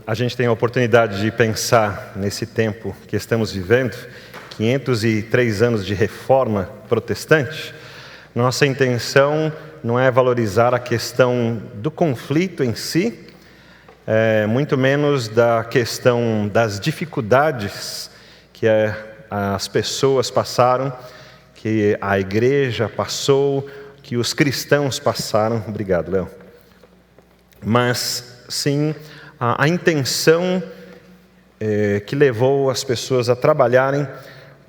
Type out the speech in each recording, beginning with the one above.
a gente tem a oportunidade de pensar nesse tempo que estamos vivendo, 503 anos de reforma protestante, nossa intenção não é valorizar a questão do conflito em si, muito menos da questão das dificuldades que as pessoas passaram, que a igreja passou, que os cristãos passaram. Obrigado, Léo. Mas, sim, a intenção que levou as pessoas a trabalharem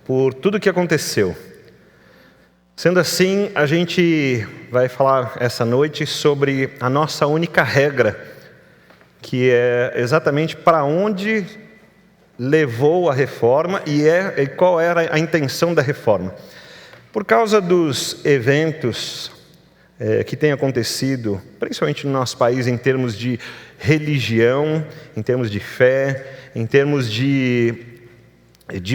por tudo o que aconteceu. Sendo assim, a gente vai falar essa noite sobre a nossa única regra, que é exatamente para onde levou a reforma e qual era a intenção da reforma. Por causa dos eventos que têm acontecido, principalmente no nosso país, em termos de religião, em termos de fé, em termos de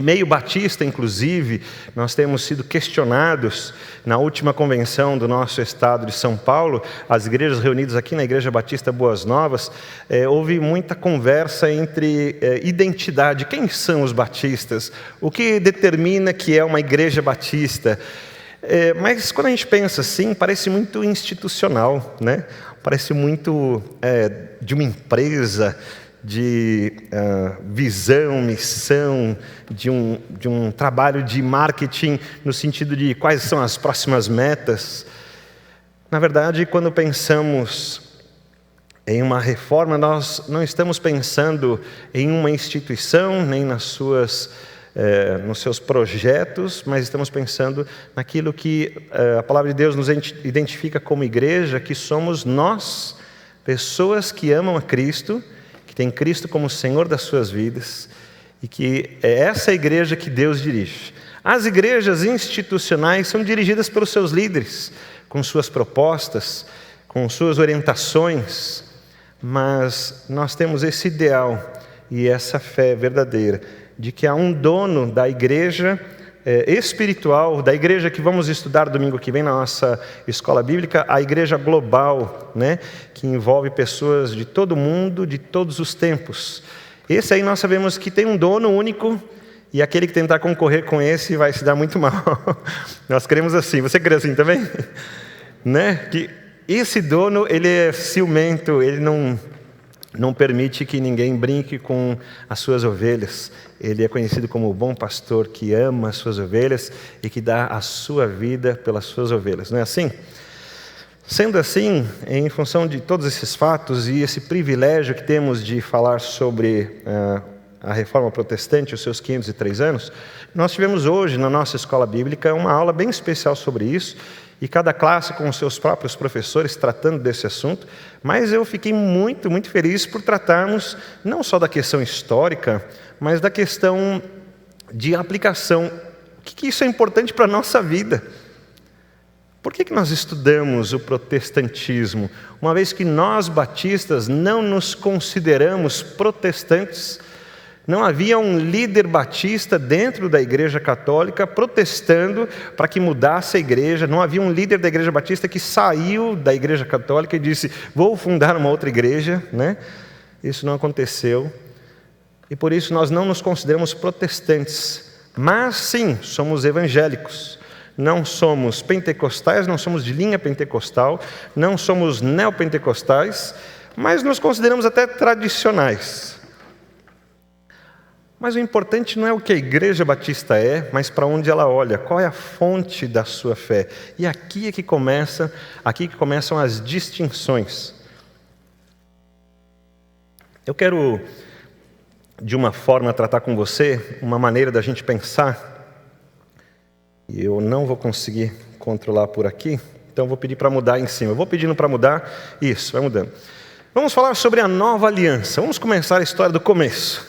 meio batista, inclusive, nós temos sido questionados. Na última convenção do nosso estado de São Paulo, as igrejas reunidas aqui na Igreja Batista Boas Novas, houve muita conversa entre identidade. Quem são os batistas? O que determina que é uma igreja batista? Mas quando a gente pensa assim, parece muito institucional, né? Parece muito de uma empresa, de visão, missão, de um trabalho de marketing no sentido de quais são as próximas metas. Na verdade, quando pensamos em uma reforma, nós não estamos pensando em uma instituição, nem nos seus projetos, mas estamos pensando naquilo que a palavra de Deus nos identifica como igreja, que somos nós, pessoas que amam a Cristo, que tem Cristo como Senhor das suas vidas, e que é essa igreja que Deus dirige. As igrejas institucionais são dirigidas pelos seus líderes, com suas propostas, com suas orientações, mas nós temos esse ideal e essa fé verdadeira, de que há um dono da igreja espiritual, da igreja que vamos estudar domingo que vem na nossa escola bíblica, a igreja global, né, que envolve pessoas de todo mundo, de todos os tempos. Esse aí nós sabemos que tem um dono único, e aquele que tentar concorrer com esse vai se dar muito mal. Nós cremos assim. Você crê assim também? Né? Que esse dono, ele é ciumento, ele não permite que ninguém brinque com as suas ovelhas. Ele é conhecido como o bom pastor que ama as suas ovelhas e que dá a sua vida pelas suas ovelhas. Não é assim? Sendo assim, em função de todos esses fatos e esse privilégio que temos de falar sobre a Reforma Protestante, os seus 503 anos, nós tivemos hoje na nossa escola bíblica uma aula bem especial sobre isso, e cada classe com os seus próprios professores tratando desse assunto, mas eu fiquei muito, muito feliz por tratarmos não só da questão histórica, mas da questão de aplicação. O que isso é importante para a nossa vida? Por que nós estudamos o protestantismo? Uma vez que nós, batistas, não nos consideramos protestantes, não havia um líder batista dentro da igreja católica protestando para que mudasse a igreja. Não havia um líder da igreja batista que saiu da igreja católica e disse, vou fundar uma outra igreja, né? Isso não aconteceu. E por isso nós não nos consideramos protestantes. Mas sim, somos evangélicos. Não somos pentecostais, não somos de linha pentecostal, não somos neopentecostais, mas nos consideramos até tradicionais. Mas o importante não é o que a igreja batista é, mas para onde ela olha, qual é a fonte da sua fé. E aqui que começam as distinções. Eu quero, de uma forma, tratar com você uma maneira da gente pensar, e eu não vou conseguir controlar por aqui, então vou pedir para mudar em cima. Eu vou pedindo para mudar, isso, vai mudando. Vamos falar sobre a nova aliança, vamos começar a história do começo.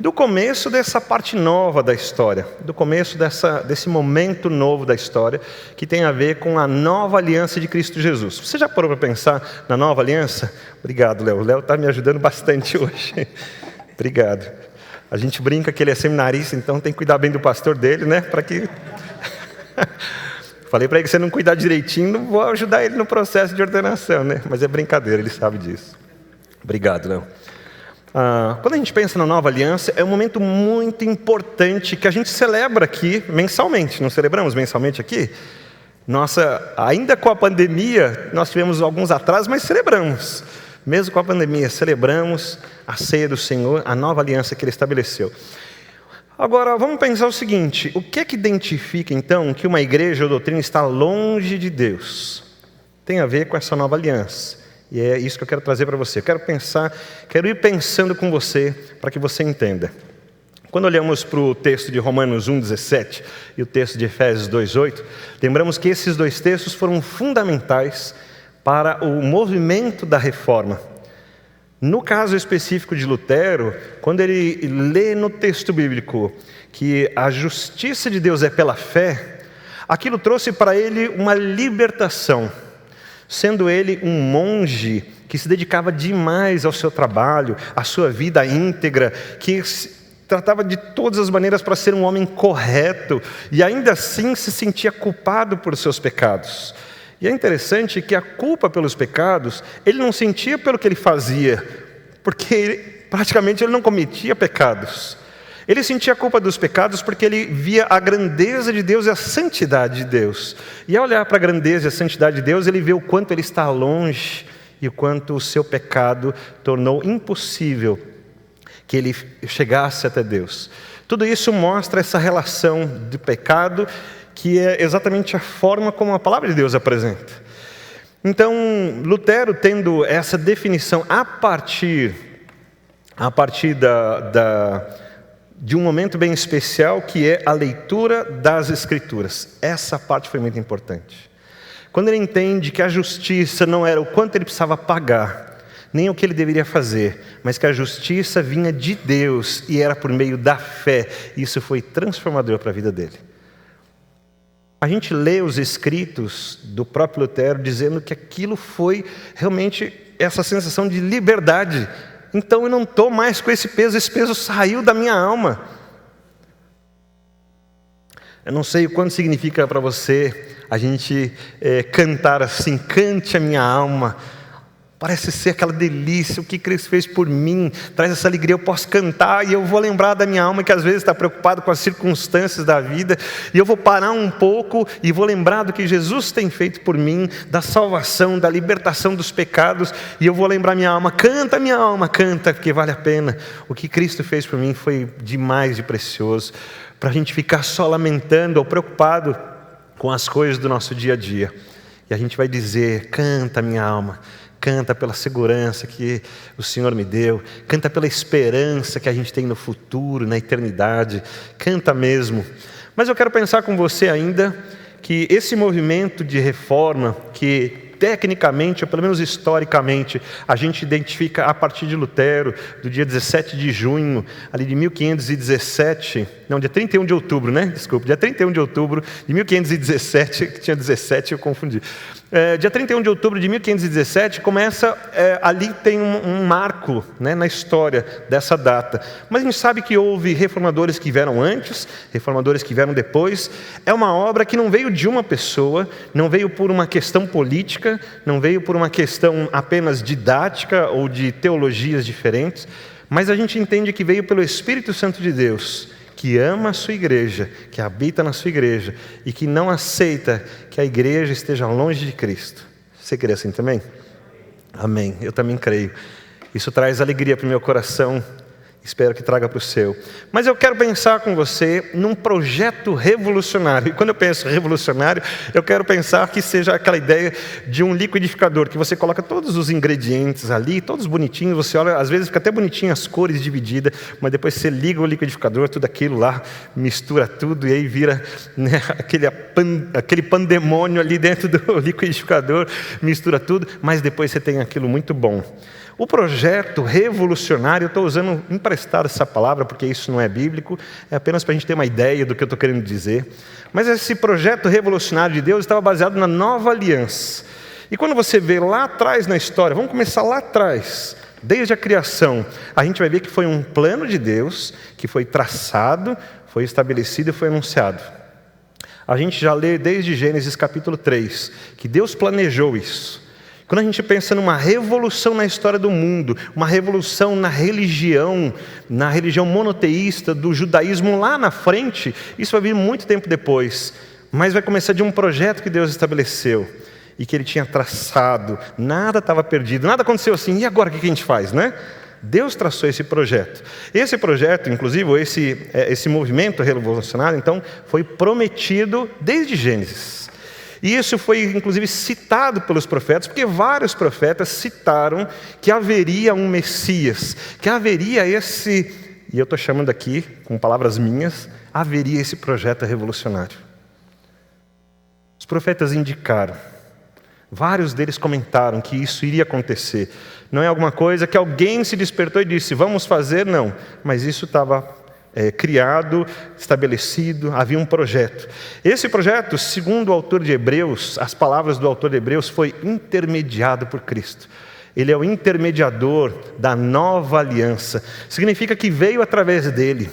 Do começo dessa parte nova da história, do começo desse momento novo da história, que tem a ver com a nova aliança de Cristo Jesus. Você já parou para pensar na nova aliança? Obrigado, Léo. O Léo está me ajudando bastante hoje. Obrigado. A gente brinca que ele é seminarista, então tem que cuidar bem do pastor dele, né? Para que... Falei para ele que se não cuidar direitinho, não vou ajudar ele no processo de ordenação, né? Mas é brincadeira, ele sabe disso. Obrigado, Léo. Quando a gente pensa na nova aliança, é um momento muito importante que a gente celebra aqui mensalmente. Não celebramos mensalmente aqui? Ainda com a pandemia, nós tivemos alguns atrasos, mas celebramos. Mesmo com a pandemia, celebramos a ceia do Senhor, a nova aliança que Ele estabeleceu. Agora, vamos pensar o seguinte: o que é que identifica, então, que uma igreja ou doutrina está longe de Deus? Tem a ver com essa nova aliança. E é isso que eu quero trazer para você. Quero ir pensando com você, para que você entenda. Quando olhamos para o texto de Romanos 1,17 e o texto de Efésios 2,8, lembramos que esses dois textos foram fundamentais para o movimento da reforma. No caso específico de Lutero, quando ele lê no texto bíblico que a justiça de Deus é pela fé, aquilo trouxe para ele uma libertação. Sendo ele um monge que se dedicava demais ao seu trabalho, à sua vida íntegra, que tratava de todas as maneiras para ser um homem correto, e ainda assim se sentia culpado por seus pecados. E é interessante que a culpa pelos pecados, ele não sentia pelo que ele fazia, porque praticamente ele não cometia pecados. Ele sentia a culpa dos pecados porque ele via a grandeza de Deus e a santidade de Deus. E ao olhar para a grandeza e a santidade de Deus, ele vê o quanto ele está longe e o quanto o seu pecado tornou impossível que ele chegasse até Deus. Tudo isso mostra essa relação de pecado, que é exatamente a forma como a palavra de Deus apresenta. Então, Lutero, tendo essa definição a partir de um momento bem especial, que é a leitura das Escrituras. Essa parte foi muito importante. Quando ele entende que a justiça não era o quanto ele precisava pagar, nem o que ele deveria fazer, mas que a justiça vinha de Deus e era por meio da fé. Isso foi transformador para a vida dele. A gente lê os escritos do próprio Lutero dizendo que aquilo foi realmente essa sensação de liberdade. Então eu não estou mais com esse peso saiu da minha alma. Eu não sei o quanto significa para você a gente cantar assim: cante a minha alma. Parece ser aquela delícia, o que Cristo fez por mim, traz essa alegria, eu posso cantar e eu vou lembrar da minha alma que às vezes está preocupado com as circunstâncias da vida, e eu vou parar um pouco e vou lembrar do que Jesus tem feito por mim, da salvação, da libertação dos pecados, e eu vou lembrar minha alma, canta, porque vale a pena. O que Cristo fez por mim foi demais de precioso, para a gente ficar só lamentando ou preocupado com as coisas do nosso dia a dia. E a gente vai dizer: canta minha alma, canta pela segurança que o Senhor me deu, canta pela esperança que a gente tem no futuro, na eternidade, canta mesmo. Mas eu quero pensar com você ainda que esse movimento de reforma, que tecnicamente, ou pelo menos historicamente, a gente identifica a partir de Lutero, do dia 17 de junho, ali de 1517, não, dia 31 de outubro, né? Desculpa, dia 31 de outubro de 1517, que tinha 17, eu confundi. Dia 31 de outubro de 1517, começa, ali tem um marco, né, na história dessa data. Mas a gente sabe que houve reformadores que vieram antes, reformadores que vieram depois. É uma obra que não veio de uma pessoa, não veio por uma questão política, não veio por uma questão apenas didática ou de teologias diferentes, mas a gente entende que veio pelo Espírito Santo de Deus, que ama a sua igreja, que habita na sua igreja e que não aceita que a igreja esteja longe de Cristo. Você crê assim também? Amém, eu também creio. Isso traz alegria para o meu coração, espero que traga para o seu. Mas eu quero pensar com você num projeto revolucionário. E quando eu penso revolucionário, eu quero pensar que seja aquela ideia de um liquidificador, que você coloca todos os ingredientes ali, todos bonitinhos, você olha, às vezes fica até bonitinho as cores divididas, mas depois você liga o liquidificador, tudo aquilo lá, mistura tudo e aí vira, né, aquele pandemônio ali dentro do liquidificador, mistura tudo, mas depois você tem aquilo muito bom. O projeto revolucionário, eu estou usando emprestado essa palavra porque isso não é bíblico, é apenas para a gente ter uma ideia do que eu estou querendo dizer. Mas esse projeto revolucionário de Deus estava baseado na nova aliança. E quando você vê lá atrás na história, vamos começar lá atrás, desde a criação, a gente vai ver que foi um plano de Deus, que foi traçado, foi estabelecido e foi anunciado. A gente já lê desde Gênesis capítulo 3, que Deus planejou isso. Quando a gente pensa numa revolução na história do mundo, uma revolução na religião monoteísta do judaísmo lá na frente, isso vai vir muito tempo depois, mas vai começar de um projeto que Deus estabeleceu e que Ele tinha traçado. Nada estava perdido, nada aconteceu assim, e agora o que a gente faz, né? Deus traçou esse projeto. Esse projeto, inclusive, esse movimento revolucionário, então, foi prometido desde Gênesis. E isso foi, inclusive, citado pelos profetas, porque vários profetas citaram que haveria um Messias, que haveria e eu estou chamando aqui, com palavras minhas, haveria esse projeto revolucionário. Os profetas indicaram, vários deles comentaram que isso iria acontecer. Não é alguma coisa que alguém se despertou e disse, vamos fazer, não. Mas isso estava criado, estabelecido, havia um projeto. Esse projeto, segundo o autor de Hebreus, as palavras do autor de Hebreus, foi intermediado por Cristo. Ele é o intermediador da nova aliança. Significa que veio através dele.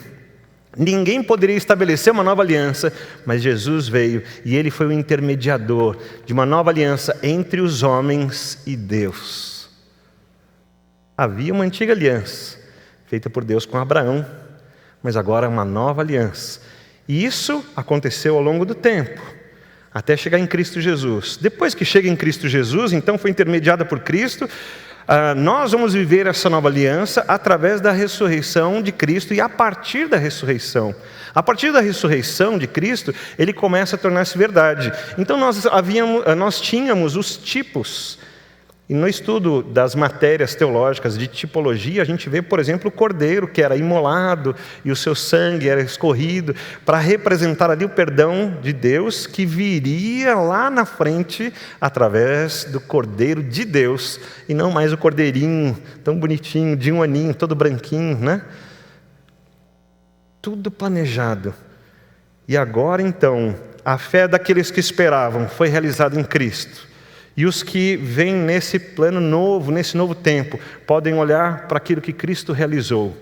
Ninguém poderia estabelecer uma nova aliança, mas Jesus veio e Ele foi o intermediador de uma nova aliança entre os homens e Deus. Havia uma antiga aliança, feita por Deus com Abraão, mas agora uma nova aliança. E isso aconteceu ao longo do tempo, até chegar em Cristo Jesus. Depois que chega em Cristo Jesus, então foi intermediada por Cristo, nós vamos viver essa nova aliança através da ressurreição de Cristo e a partir da ressurreição. A partir da ressurreição de Cristo, Ele começa a tornar-se verdade. Então nós tínhamos os tipos. E no estudo das matérias teológicas de tipologia, a gente vê, por exemplo, o cordeiro que era imolado e o seu sangue era escorrido para representar ali o perdão de Deus que viria lá na frente através do cordeiro de Deus e não mais o cordeirinho tão bonitinho, de um aninho, todo branquinho, né? Tudo planejado. E agora então, a fé daqueles que esperavam foi realizada em Cristo. E os que vêm nesse plano novo, nesse novo tempo, podem olhar para aquilo que Cristo realizou.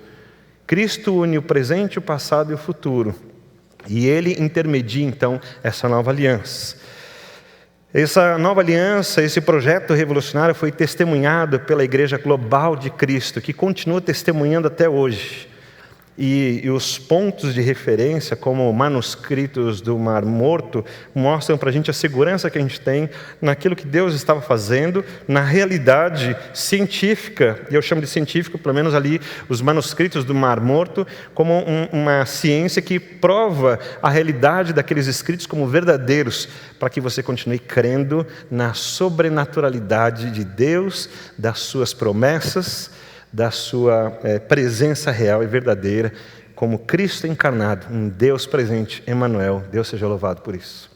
Cristo une o presente, o passado e o futuro. E Ele intermedia, então, essa nova aliança. Essa nova aliança, esse projeto revolucionário foi testemunhado pela Igreja Global de Cristo, que continua testemunhando até hoje. E os pontos de referência, como manuscritos do Mar Morto, mostram para a gente a segurança que a gente tem naquilo que Deus estava fazendo, na realidade científica, e eu chamo de científico, pelo menos ali, os manuscritos do Mar Morto, como uma ciência que prova a realidade daqueles escritos como verdadeiros, para que você continue crendo na sobrenaturalidade de Deus, das suas promessas, da sua presença real e verdadeira, como Cristo encarnado, um Deus presente, Emmanuel. Deus seja louvado por isso.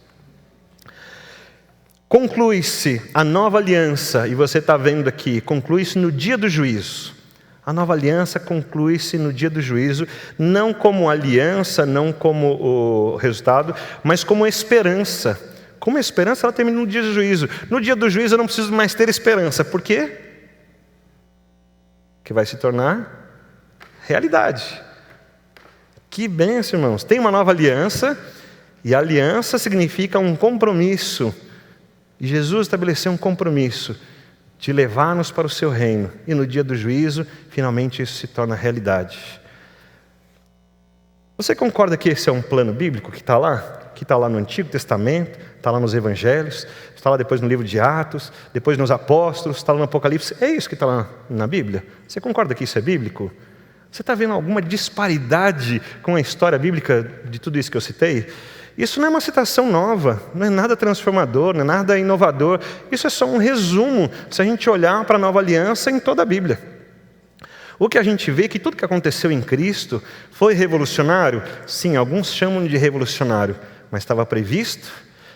Conclui-se a nova aliança, e você está vendo aqui, conclui-se no dia do juízo. A nova aliança conclui-se no dia do juízo, não como aliança, não como o resultado, mas como esperança. Como esperança, ela termina no dia do juízo. No dia do juízo eu não preciso mais ter esperança. Por quê? Que vai se tornar realidade. Que bênção, irmãos. Tem uma nova aliança, e a aliança significa um compromisso. E Jesus estabeleceu um compromisso de levar-nos para o seu reino. E no dia do juízo, finalmente isso se torna realidade. Você concorda que esse é um plano bíblico que está lá? Que está lá no Antigo Testamento, está lá nos Evangelhos, está lá depois no livro de Atos, depois nos Apóstolos, está lá no Apocalipse. É isso que está lá na Bíblia? Você concorda que isso é bíblico? Você está vendo alguma disparidade com a história bíblica de tudo isso que eu citei? Isso não é uma citação nova, não é nada transformador, não é nada inovador. Isso é só um resumo, se a gente olhar para a nova aliança em toda a Bíblia. O que a gente vê é que tudo que aconteceu em Cristo foi revolucionário. Sim, alguns chamam de revolucionário, mas estava previsto,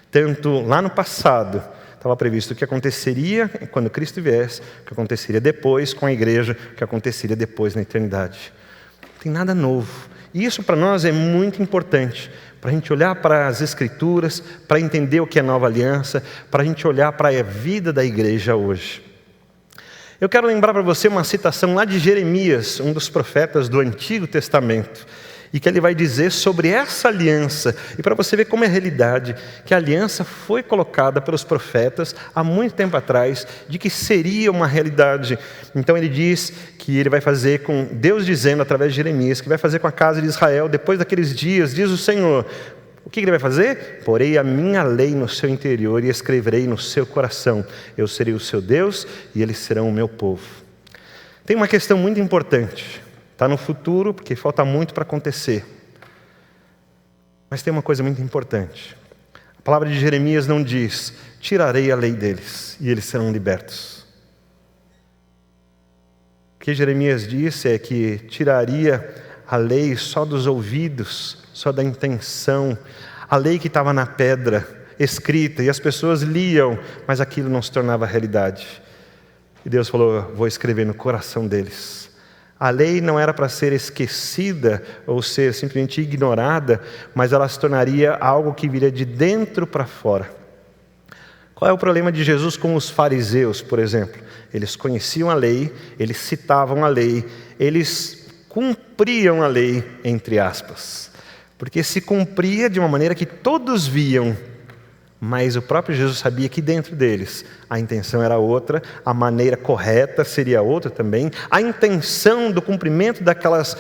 tanto lá no passado, estava previsto o que aconteceria quando Cristo viesse, o que aconteceria depois com a igreja, o que aconteceria depois na eternidade. Não tem nada novo. E isso para nós é muito importante, para a gente olhar para as Escrituras, para entender o que é nova aliança, para a gente olhar para a vida da igreja hoje. Eu quero lembrar para você uma citação lá de Jeremias, um dos profetas do Antigo Testamento. e que ele vai dizer sobre essa aliança, e para você ver como é a realidade, que a aliança foi colocada pelos profetas há muito tempo atrás, de que seria uma realidade. Então ele diz que ele vai fazer com, Deus dizendo através de Jeremias, que vai fazer com a casa de Israel, depois daqueles dias, diz o Senhor, o que ele vai fazer? Porei a minha lei no seu interior e escreverei no seu coração, eu serei o seu Deus e eles serão o meu povo. Tem uma questão muito importante, está no futuro, porque falta muito para acontecer. Mas tem uma coisa muito importante. A palavra de Jeremias não diz, tirarei a lei deles e eles serão libertos. O que Jeremias disse é que tiraria a lei só dos ouvidos, só da intenção, a lei que estava na pedra, escrita, e as pessoas liam, mas aquilo não se tornava realidade. E Deus falou, vou escrever no coração deles. A lei não era para ser esquecida ou ser simplesmente ignorada, mas ela se tornaria algo que viria de dentro para fora. Qual é o problema de Jesus com os fariseus, por exemplo? Eles conheciam a lei, eles citavam a lei, eles cumpriam a lei, entre aspas. Porque se cumpria de uma maneira que todos viam, mas o próprio Jesus sabia que dentro deles a intenção era outra, a maneira correta seria outra também, a intenção do cumprimento daquelas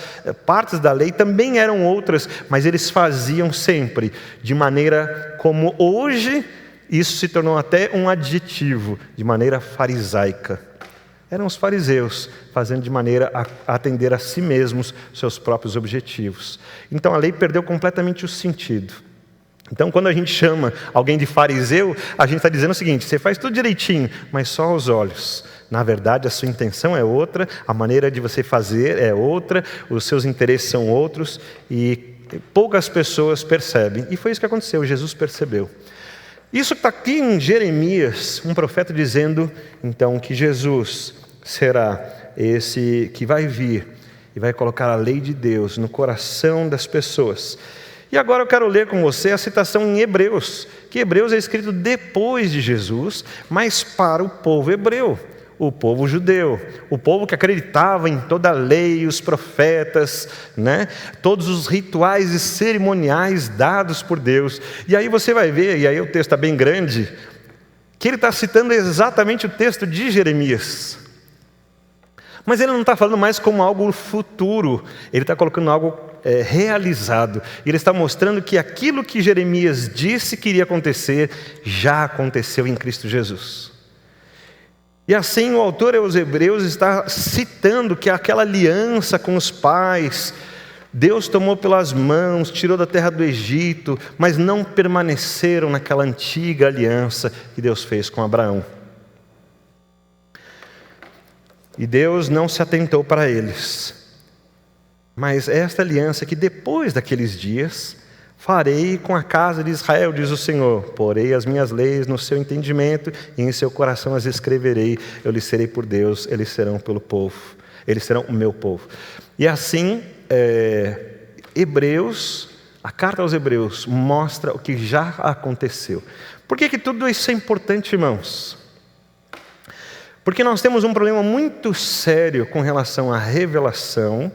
partes da lei também eram outras, mas eles faziam sempre de maneira como hoje, isso se tornou até um adjetivo, de maneira farisaica. Eram os fariseus fazendo de maneira a atender a si mesmos seus próprios objetivos. Então a lei perdeu completamente o sentido. Então, quando a gente chama alguém de fariseu, a gente está dizendo o seguinte, você faz tudo direitinho, mas só aos olhos. Na verdade, a sua intenção é outra, a maneira de você fazer é outra, os seus interesses são outros, e poucas pessoas percebem. E foi isso que aconteceu, Jesus percebeu. Isso está aqui em Jeremias, um profeta dizendo, então, que Jesus será esse que vai vir e vai colocar a lei de Deus no coração das pessoas. E agora eu quero ler com você a citação em Hebreus, que Hebreus é escrito depois de Jesus, mas para o povo hebreu, o povo judeu, o povo que acreditava em toda a lei, os profetas, né? Todos os rituais e cerimoniais dados por Deus. E aí você vai ver, e aí o texto está bem grande, que ele está citando exatamente o texto de Jeremias. Mas ele não está falando mais como algo futuro, ele está colocando algo realizado. Ele está mostrando que aquilo que Jeremias disse que iria acontecer, já aconteceu em Cristo Jesus. E assim o autor aos Hebreus está citando que aquela aliança com os pais, Deus tomou pelas mãos, tirou da terra do Egito, mas não permaneceram naquela antiga aliança que Deus fez com Abraão. E Deus não se atentou para eles. Mas esta aliança que depois daqueles dias farei com a casa de Israel, diz o Senhor. Porei as minhas leis no seu entendimento e em seu coração as escreverei. Eu lhes serei por Deus, eles serão pelo povo. Eles serão o meu povo. E assim, Hebreus, a carta aos Hebreus mostra o que já aconteceu. Por que tudo isso é importante, irmãos? Porque nós temos um problema muito sério com relação à revelação,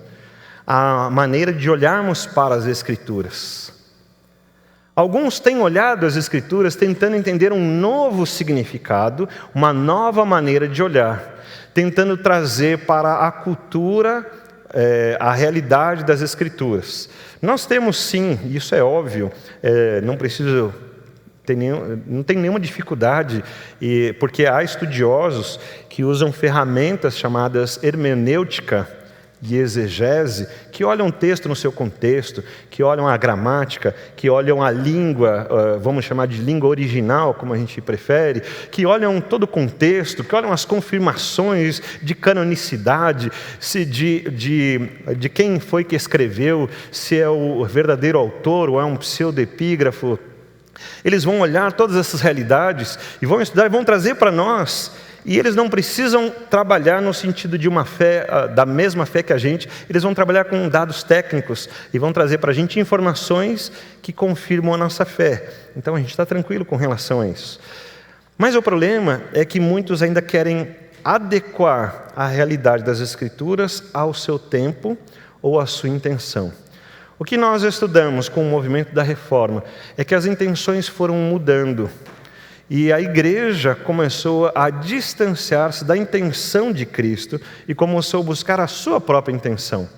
a maneira de olharmos para as Escrituras. Alguns têm olhado as Escrituras tentando entender um novo significado, uma nova maneira de olhar, tentando trazer para a cultura a realidade das Escrituras. Nós temos sim, isso é óbvio, não tem nenhuma dificuldade, porque há estudiosos que usam ferramentas chamadas hermenêutica e exegese, que olham o texto no seu contexto, que olham a gramática, que olham a língua, vamos chamar de língua original, como a gente prefere, que olham todo o contexto, que olham as confirmações de canonicidade, se de quem foi que escreveu, se é o verdadeiro autor ou é um pseudoepígrafo. Eles vão olhar todas essas realidades e vão estudar e vão trazer para nós. E eles não precisam trabalhar no sentido de uma fé, da mesma fé que a gente, eles vão trabalhar com dados técnicos e vão trazer para a gente informações que confirmam a nossa fé. Então a gente está tranquilo com relação a isso. Mas o problema é que muitos ainda querem adequar a realidade das Escrituras ao seu tempo ou à sua intenção. O que nós estudamos com o movimento da reforma é que as intenções foram mudando. E a igreja começou a distanciar-se da intenção de Cristo e começou a buscar a sua própria intenção.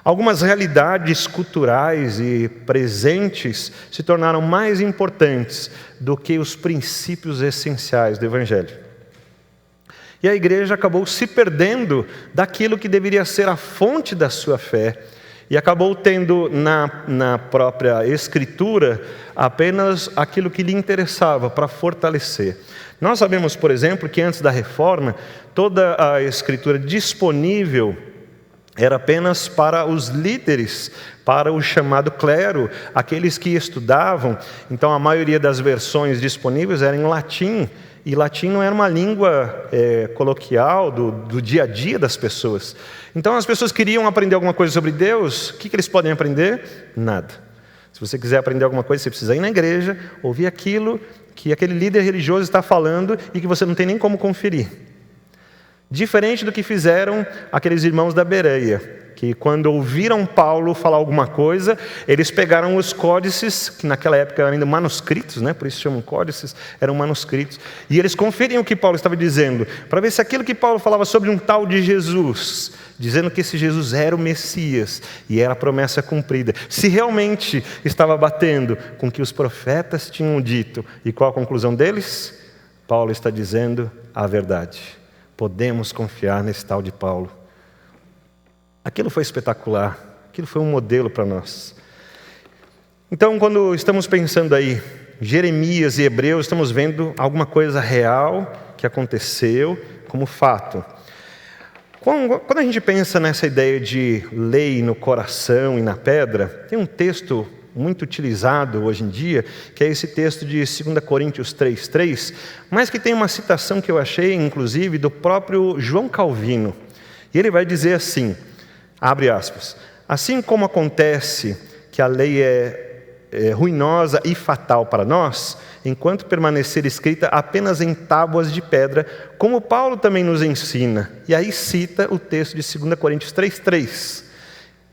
Algumas realidades culturais e presentes se tornaram mais importantes do que os princípios essenciais do Evangelho. E a igreja acabou se perdendo daquilo que deveria ser a fonte da sua fé e acabou tendo na própria Escritura apenas aquilo que lhe interessava para fortalecer. Nós sabemos, por exemplo, que antes da reforma, toda a Escritura disponível era apenas para os líderes, para o chamado clero, aqueles que estudavam. Então a maioria das versões disponíveis era em latim, e latim não era uma língua coloquial do dia a dia das pessoas. Então as pessoas queriam aprender alguma coisa sobre Deus, o que eles podem aprender? Nada. Se você quiser aprender alguma coisa, você precisa ir na igreja, ouvir aquilo que aquele líder religioso está falando e que você não tem nem como conferir. Diferente do que fizeram aqueles irmãos da Bereia, que quando ouviram Paulo falar alguma coisa, eles pegaram os códices, que naquela época eram ainda manuscritos, por isso chamam códices, eram manuscritos, e eles conferiam o que Paulo estava dizendo, para ver se aquilo que Paulo falava sobre um tal de Jesus, dizendo que esse Jesus era o Messias, e era a promessa cumprida, se realmente estava batendo com o que os profetas tinham dito. E qual a conclusão deles? Paulo está dizendo a verdade. Podemos confiar nesse tal de Paulo. Aquilo foi espetacular, aquilo foi um modelo para nós. Então, quando estamos pensando aí, Jeremias e Hebreus, estamos vendo alguma coisa real que aconteceu como fato. Quando a gente pensa nessa ideia de lei no coração e na pedra, tem um texto muito utilizado hoje em dia, que é esse texto de 2 Coríntios 3:3, mas que tem uma citação que eu achei, inclusive, do próprio João Calvino. E ele vai dizer assim, abre aspas, assim como acontece que a lei é ruinosa e fatal para nós, enquanto permanecer escrita apenas em tábuas de pedra, como Paulo também nos ensina. E aí cita o texto de 2 Coríntios 3:3.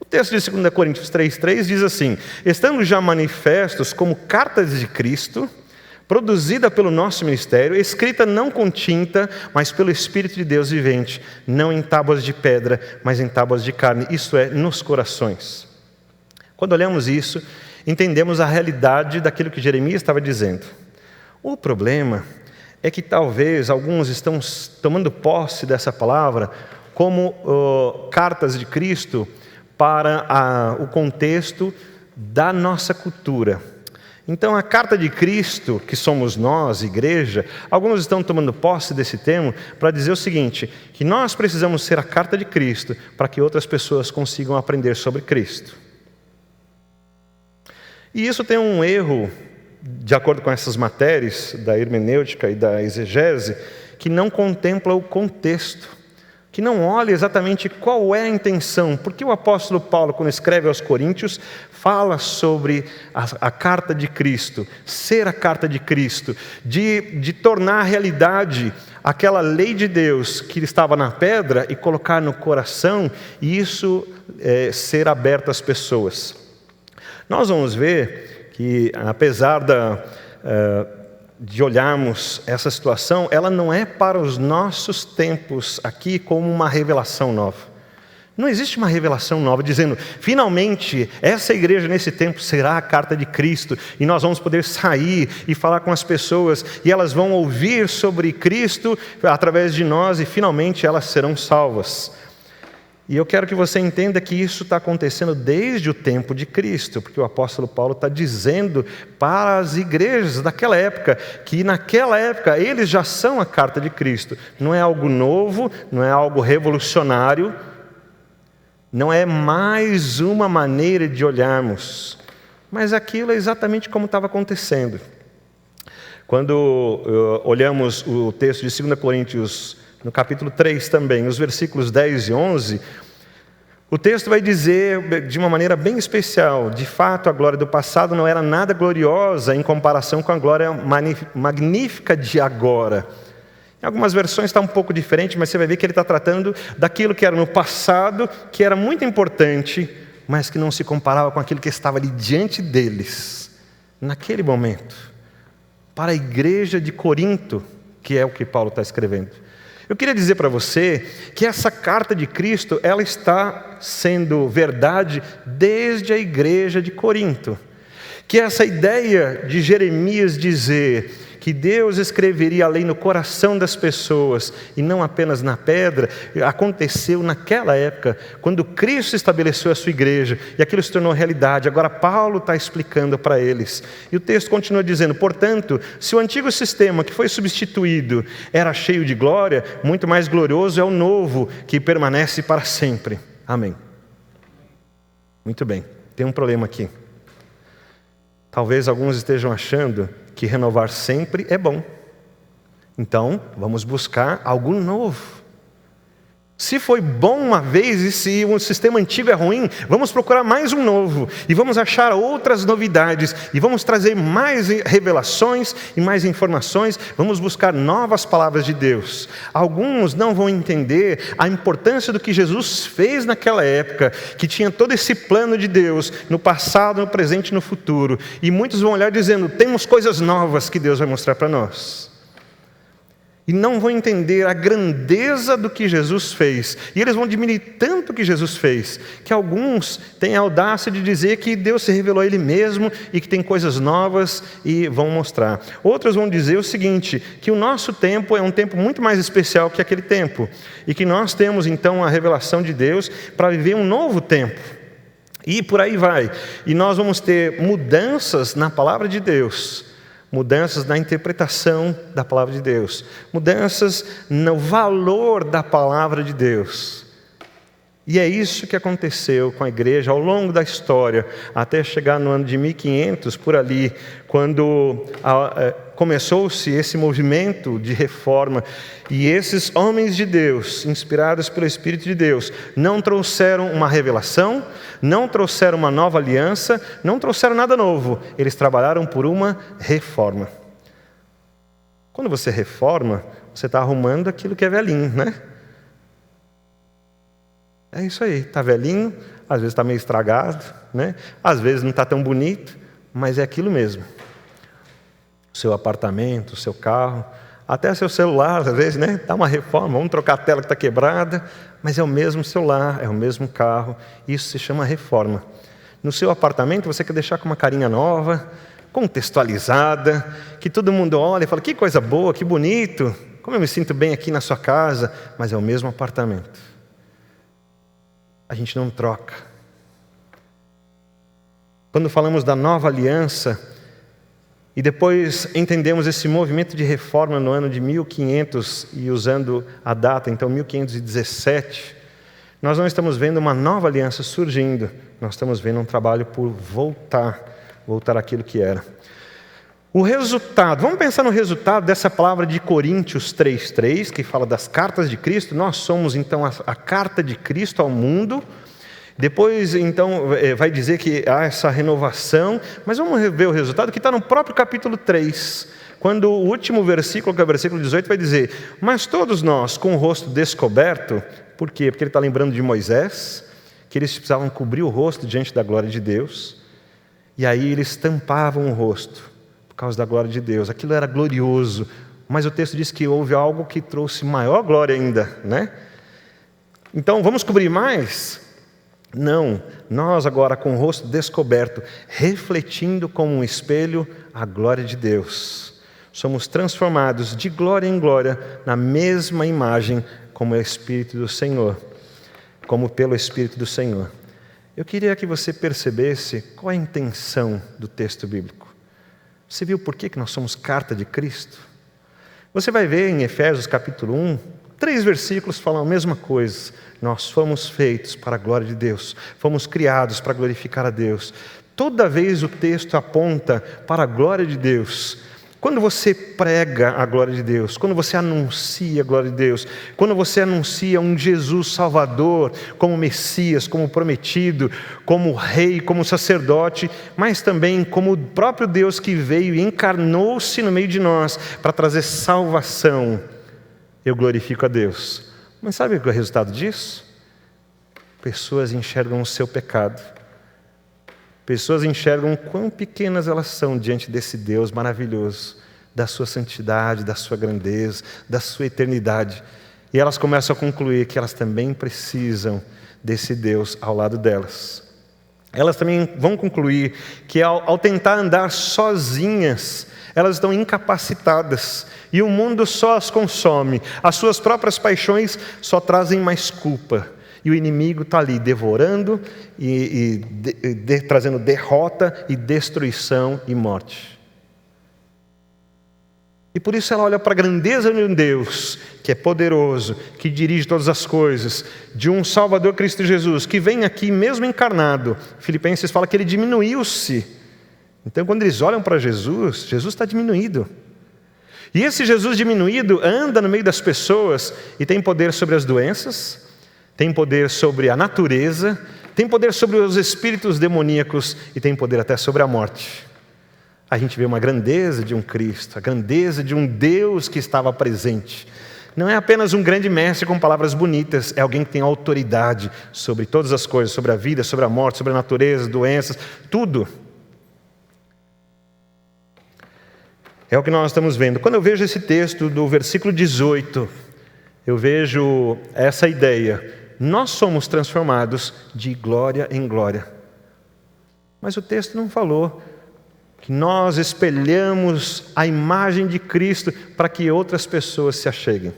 O texto de 2 Coríntios 3:3 diz assim, estando já manifestos como cartas de Cristo, produzida pelo nosso ministério, escrita não com tinta, mas pelo Espírito de Deus vivente, não em tábuas de pedra, mas em tábuas de carne, isto é, nos corações. Quando olhamos isso, entendemos a realidade daquilo que Jeremias estava dizendo. O problema é que talvez alguns estão tomando posse dessa palavra como cartas de Cristo para o contexto da nossa cultura. Então, a carta de Cristo, que somos nós, igreja, alguns estão tomando posse desse termo para dizer o seguinte, que nós precisamos ser a carta de Cristo para que outras pessoas consigam aprender sobre Cristo. E isso tem um erro, de acordo com essas matérias da hermenêutica e da exegese, que não contempla o contexto, que não olha exatamente qual é a intenção. Porque o apóstolo Paulo, quando escreve aos Coríntios, fala sobre a carta de Cristo, ser a carta de Cristo, de tornar realidade aquela lei de Deus que estava na pedra e colocar no coração, e isso ser aberto às pessoas. Nós vamos ver que, apesar de olharmos essa situação, ela não é para os nossos tempos aqui como uma revelação nova. Não existe uma revelação nova dizendo, finalmente, essa igreja nesse tempo será a carta de Cristo e nós vamos poder sair e falar com as pessoas e elas vão ouvir sobre Cristo através de nós e finalmente elas serão salvas. E eu quero que você entenda que isso está acontecendo desde o tempo de Cristo, porque o apóstolo Paulo está dizendo para as igrejas daquela época, que naquela época eles já são a carta de Cristo. Não é algo novo, não é algo revolucionário, não é mais uma maneira de olharmos, mas aquilo é exatamente como estava acontecendo. Quando olhamos o texto de 2 Coríntios, no capítulo 3 também, os versículos 10 e 11, o texto vai dizer de uma maneira bem especial, de fato a glória do passado não era nada gloriosa em comparação com a glória magnífica de agora. Em algumas versões está um pouco diferente, mas você vai ver que ele está tratando daquilo que era no passado, que era muito importante, mas que não se comparava com aquilo que estava ali diante deles, naquele momento. Para a igreja de Corinto, que é o que Paulo está escrevendo. Eu queria dizer para você que essa carta de Cristo, ela está sendo verdade desde a igreja de Corinto. Que essa ideia de Jeremias dizer que Deus escreveria a lei no coração das pessoas e não apenas na pedra, aconteceu naquela época, quando Cristo estabeleceu a sua igreja e aquilo se tornou realidade. Agora Paulo está explicando para eles. E o texto continua dizendo: portanto, se o antigo sistema que foi substituído era cheio de glória, muito mais glorioso é o novo, que permanece para sempre. Amém. Muito bem, tem um problema aqui. Talvez alguns estejam achando que renovar sempre é bom. Então, vamos buscar algo novo. Se foi bom uma vez e se o sistema antigo é ruim, vamos procurar mais um novo. E vamos achar outras novidades. E vamos trazer mais revelações e mais informações. Vamos buscar novas palavras de Deus. Alguns não vão entender a importância do que Jesus fez naquela época, que tinha todo esse plano de Deus, no passado, no presente e no futuro. E muitos vão olhar dizendo: temos coisas novas que Deus vai mostrar para nós. E não vão entender a grandeza do que Jesus fez. E eles vão diminuir tanto o que Jesus fez, que alguns têm a audácia de dizer que Deus se revelou a Ele mesmo e que tem coisas novas e vão mostrar. Outros vão dizer o seguinte, que o nosso tempo é um tempo muito mais especial que aquele tempo. E que nós temos então a revelação de Deus para viver um novo tempo. E por aí vai. E nós vamos ter mudanças na palavra de Deus. Mudanças na interpretação da palavra de Deus. Mudanças no valor da palavra de Deus. E é isso que aconteceu com a igreja ao longo da história, até chegar no ano de 1500, por ali, quando começou-se esse movimento de reforma. E esses homens de Deus, inspirados pelo Espírito de Deus, não trouxeram uma revelação, não trouxeram uma nova aliança, não trouxeram nada novo. Eles trabalharam por uma reforma. Quando você reforma, você está arrumando aquilo que é velhinho, né? É isso aí, está velhinho, às vezes está meio estragado, né? Às vezes não está tão bonito, mas é aquilo mesmo. O seu apartamento, o seu carro, até seu celular, às vezes, né? Dá uma reforma, vamos trocar a tela que está quebrada, mas é o mesmo celular, é o mesmo carro, isso se chama reforma. No seu apartamento você quer deixar com uma carinha nova, contextualizada, que todo mundo olha e fala: que coisa boa, que bonito, como eu me sinto bem aqui na sua casa, mas é o mesmo apartamento. A gente não troca. Quando falamos da nova aliança, e depois entendemos esse movimento de reforma no ano de 1500, e usando a data, então 1517, nós não estamos vendo uma nova aliança surgindo, nós estamos vendo um trabalho por voltar àquilo que era. O resultado, vamos pensar no resultado dessa palavra de Coríntios 3:3, que fala das cartas de Cristo. Nós somos então a carta de Cristo ao mundo. Depois então vai dizer que há essa renovação, mas vamos ver o resultado que está no próprio capítulo 3, quando o último versículo, que é o versículo 18, vai dizer: mas todos nós com o rosto descoberto. Por quê? Porque ele está lembrando de Moisés, que eles precisavam cobrir o rosto diante da glória de Deus, e aí eles tampavam o rosto por causa da glória de Deus. Aquilo era glorioso, mas o texto diz que houve algo que trouxe maior glória ainda, né? Então, vamos cobrir mais? Não, nós agora com o rosto descoberto, refletindo como um espelho a glória de Deus. Somos transformados de glória em glória na mesma imagem como é o Espírito do Senhor, como pelo Espírito do Senhor. Eu queria que você percebesse qual é a intenção do texto bíblico. Você viu por que nós somos carta de Cristo? Você vai ver em Efésios capítulo 1, 3 versículos falam a mesma coisa. Nós fomos feitos para a glória de Deus, fomos criados para glorificar a Deus. Toda vez o texto aponta para a glória de Deus. Quando você prega a glória de Deus, quando você anuncia a glória de Deus, quando você anuncia um Jesus Salvador como Messias, como prometido, como Rei, como sacerdote, mas também como o próprio Deus que veio e encarnou-se no meio de nós para trazer salvação, eu glorifico a Deus. Mas sabe o resultado disso? Pessoas enxergam o seu pecado, pessoas enxergam quão pequenas elas são diante desse Deus maravilhoso, da sua santidade, da sua grandeza, da sua eternidade. E elas começam a concluir que elas também precisam desse Deus ao lado delas. Elas também vão concluir que ao tentar andar sozinhas, elas estão incapacitadas e o mundo só as consome. As suas próprias paixões só trazem mais culpa. E o inimigo está ali devorando e trazendo derrota e destruição e morte. E por isso ela olha para a grandeza de um Deus que é poderoso, que dirige todas as coisas, de um Salvador Cristo Jesus, que vem aqui mesmo encarnado. Filipenses fala que ele diminuiu-se. Então quando eles olham para Jesus, Jesus está diminuído. E esse Jesus diminuído anda no meio das pessoas e tem poder sobre as doenças, tem poder sobre a natureza, tem poder sobre os espíritos demoníacos e tem poder até sobre a morte. A gente vê uma grandeza de um Cristo, a grandeza de um Deus que estava presente. Não é apenas um grande mestre com palavras bonitas, é alguém que tem autoridade sobre todas as coisas, sobre a vida, sobre a morte, sobre a natureza, doenças, tudo. É o que nós estamos vendo. Quando eu vejo esse texto do versículo 18, eu vejo essa ideia. Nós somos transformados de glória em glória. Mas o texto não falou que nós espelhamos a imagem de Cristo para que outras pessoas se acheguem.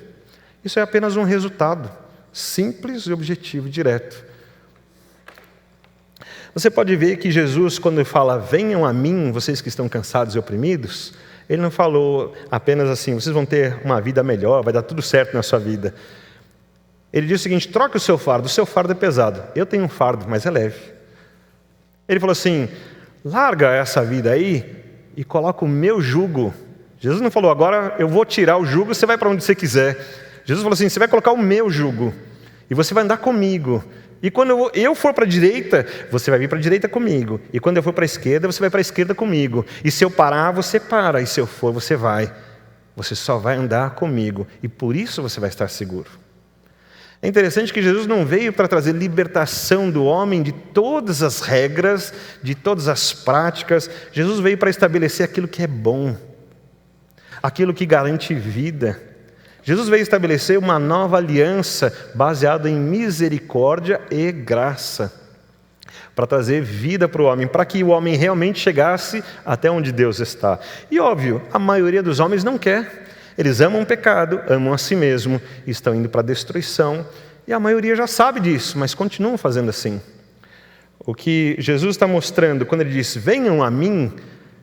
Isso é apenas um resultado, simples e objetivo, direto. Você pode ver que Jesus, quando ele fala, venham a mim, vocês que estão cansados e oprimidos, ele não falou apenas assim, vocês vão ter uma vida melhor, vai dar tudo certo na sua vida. Ele diz o seguinte, troque o seu fardo é pesado. Eu tenho um fardo, mas é leve. Ele falou assim, larga essa vida aí e coloca o meu jugo. Jesus não falou, agora eu vou tirar o jugo, você vai para onde você quiser. Jesus falou assim, você vai colocar o meu jugo e você vai andar comigo. E quando eu for para a direita, você vai vir para a direita comigo. E quando eu for para a esquerda, você vai para a esquerda comigo. E se eu parar, você para. E se eu for, você vai. Você só vai andar comigo. E por isso você vai estar seguro. É interessante que Jesus não veio para trazer libertação do homem de todas as regras, de todas as práticas. Jesus veio para estabelecer aquilo que é bom, aquilo que garante vida. Jesus veio estabelecer uma nova aliança baseada em misericórdia e graça, para trazer vida para o homem, para que o homem realmente chegasse até onde Deus está. E óbvio, a maioria dos homens não quer. Eles amam o pecado, amam a si mesmo, estão indo para a destruição, e a maioria já sabe disso, mas continuam fazendo assim. O que Jesus está mostrando quando ele diz, venham a mim,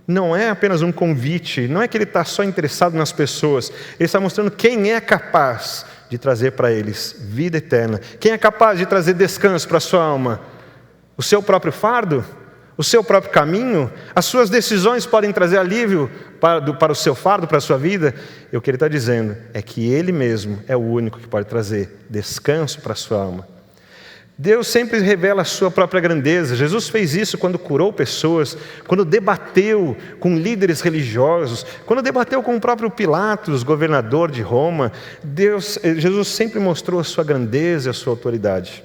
não é apenas um convite, não é que ele está só interessado nas pessoas, ele está mostrando quem é capaz de trazer para eles vida eterna, quem é capaz de trazer descanso para a sua alma, o seu próprio fardo, o seu próprio caminho, as suas decisões podem trazer alívio para o seu fardo, para a sua vida. E o que ele está dizendo é que ele mesmo é o único que pode trazer descanso para a sua alma. Deus sempre revela a sua própria grandeza. Jesus fez isso quando curou pessoas, quando debateu com líderes religiosos, quando debateu com o próprio Pilatos, governador de Roma. Jesus sempre mostrou a sua grandeza e a sua autoridade.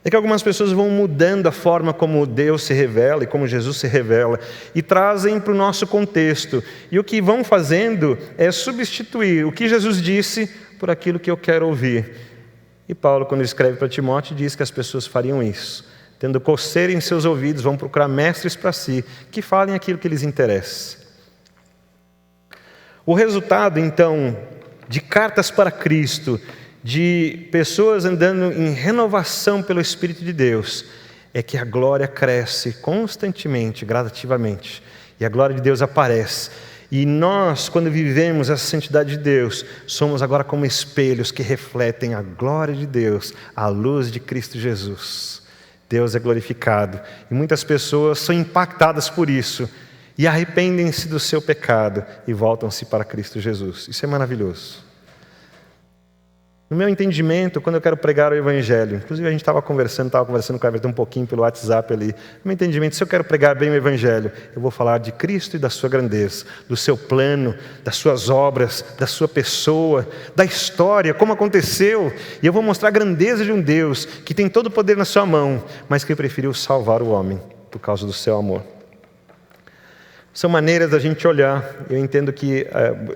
É que algumas pessoas vão mudando a forma como Deus se revela e como Jesus se revela e trazem para o nosso contexto. E o que vão fazendo é substituir o que Jesus disse por aquilo que eu quero ouvir. E Paulo, quando escreve para Timóteo, diz que as pessoas fariam isso. Tendo coceira em seus ouvidos, vão procurar mestres para si, que falem aquilo que lhes interessa. O resultado, então, de cartas para Cristo, de pessoas andando em renovação pelo Espírito de Deus, é que a glória cresce constantemente, gradativamente, e a glória de Deus aparece. E nós, quando vivemos essa santidade de Deus, somos agora como espelhos que refletem a glória de Deus, a luz de Cristo Jesus. Deus é glorificado. E muitas pessoas são impactadas por isso, e arrependem-se do seu pecado, e voltam-se para Cristo Jesus. Isso é maravilhoso. Isso é maravilhoso. No meu entendimento, quando eu quero pregar o Evangelho, inclusive a gente estava conversando com o Everton um pouquinho pelo WhatsApp ali. No meu entendimento, se eu quero pregar bem o Evangelho, eu vou falar de Cristo e da sua grandeza, do seu plano, das suas obras, da sua pessoa, da história, como aconteceu. E eu vou mostrar a grandeza de um Deus que tem todo o poder na sua mão, mas que preferiu salvar o homem por causa do seu amor. São maneiras da gente olhar. Eu entendo que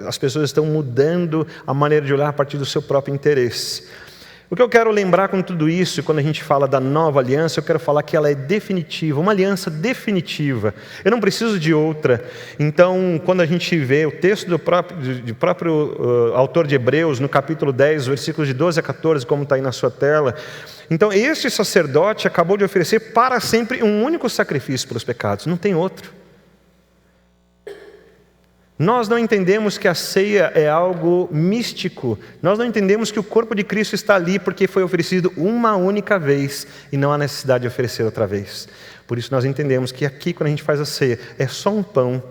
as pessoas estão mudando a maneira de olhar a partir do seu próprio interesse. O que eu quero lembrar com tudo isso, quando a gente fala da nova aliança, eu quero falar que ela é definitiva, uma aliança definitiva. Eu não preciso de outra. Então, quando a gente vê o texto do próprio autor de Hebreus, no capítulo 10, versículos de 12 a 14, como está aí na sua tela. Então, este sacerdote acabou de oferecer para sempre um único sacrifício pelos pecados, não tem outro. Nós não entendemos que a ceia é algo místico. Nós não entendemos que o corpo de Cristo está ali porque foi oferecido uma única vez e não há necessidade de oferecer outra vez. Por isso nós entendemos que aqui, quando a gente faz a ceia, é só um pão,